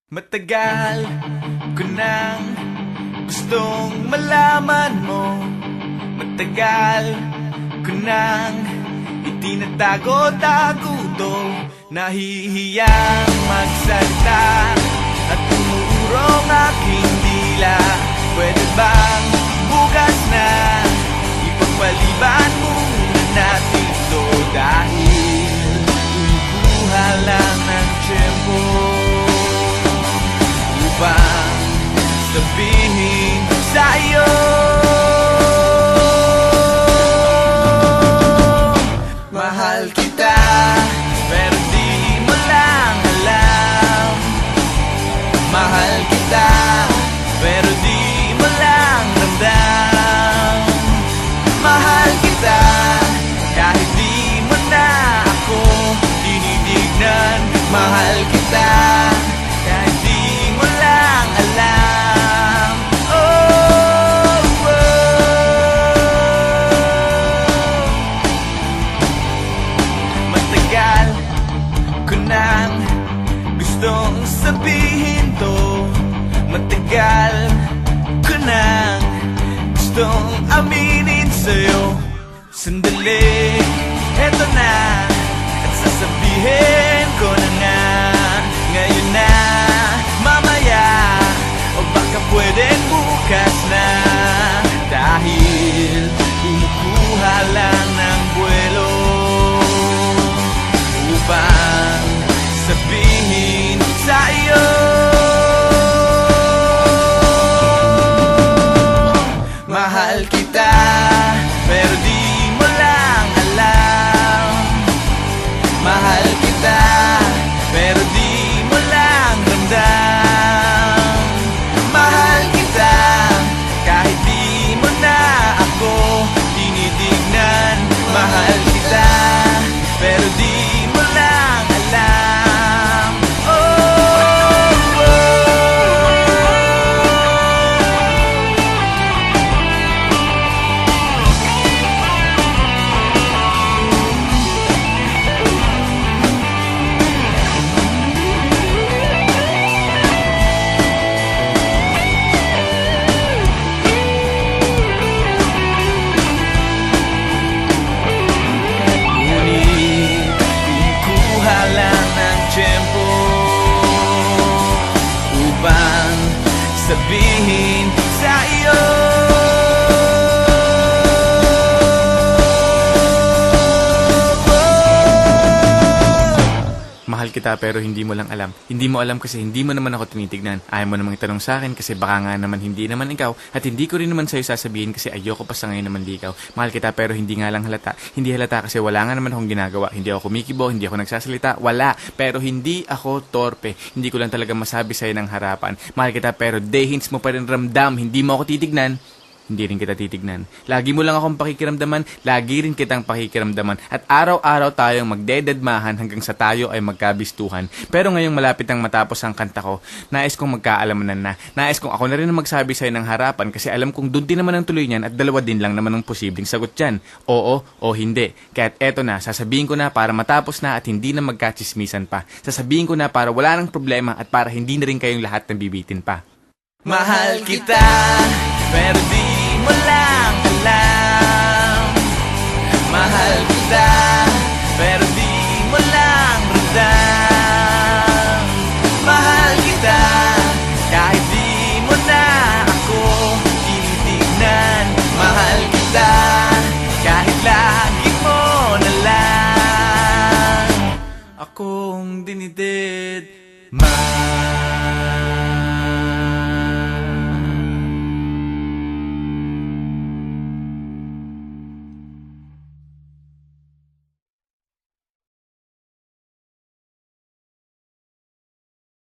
Matagal ko nang gustong malaman mo. Matagal ko nang itinatago-tago to. Nahihiyang magsalita at umuurong aking dila. Pwede bang bukas na ipagpaliban muna natin to? Dahil kumukuha lang ng tiyempo upang sabihin sa'yo mahal kita, pero di mo lang alam. Mahal kita, pero di mo lang ramdam. Mahal kita, kahit di mo na ako tinitignan. Mahal kita, kahit di mo lang alam. Oh, matagal ko nang gustong sabihin to. Matagal ko nang gustong aminin sa'yo. Sandali, eto na, at sasabihin ko na nga. Ngayon na, mamaya, o baka pwedeng bukas na. Dahil kumukuha lang ng buwelo upang sabihin sa'yo mahal kita, pero di mo lang alam. Mahal kita, pero di mo lang ramdam. Mahal kita, kahit di mo na ako tinitignan. Mahal kita, pero di mo lang alam. Sabihin sa iyo mahal kita, pero hindi mo lang alam. Hindi mo alam kasi hindi mo naman ako tinitignan. Ayaw mo namang itanong sa akin kasi baka nga naman hindi naman ikaw. At hindi ko rin naman sa'yo sasabihin kasi ayoko pa sa ngayon naman di ikaw. Mahal kita, pero hindi nga lang halata. Hindi halata kasi wala nga naman akong ginagawa. Hindi ako kumikibo, hindi ako nagsasalita. Wala. Pero hindi ako torpe. Hindi ko lang talaga masabi sa'yo ng harapan. Mahal kita, pero hints mo pa rin ramdam. Hindi mo ako titignan. Hindi rin kita titignan. Lagi mo lang akong pakikiramdaman, lagi rin kitang pakikiramdaman. At araw-araw tayong magdededmahan hanggang sa tayo ay magkabistuhan. Pero ngayong malapit ang matapos ang kanta ko, nais kong magkaalamanan na. Nais kong ako na rin ang magsabi sa'yo ng harapan kasi alam kong doon din naman ang tuloy niyan at dalawa din lang naman ang posibleng sagot dyan. Oo o hindi. Kaya't eto na, sasabihin ko na para matapos na at hindi na magkachismisan pa. Sasabihin ko na para wala nang problema at para hindi na rin kayong lahat nabibitin pa. Mahal kita, pero di mo lang alam. Mahal kita, pero di mo lang ramdam. Mahal kita, kahit di mo na ako tinitignan. Mahal kita, kahit lagi mo na lang akong dinidid.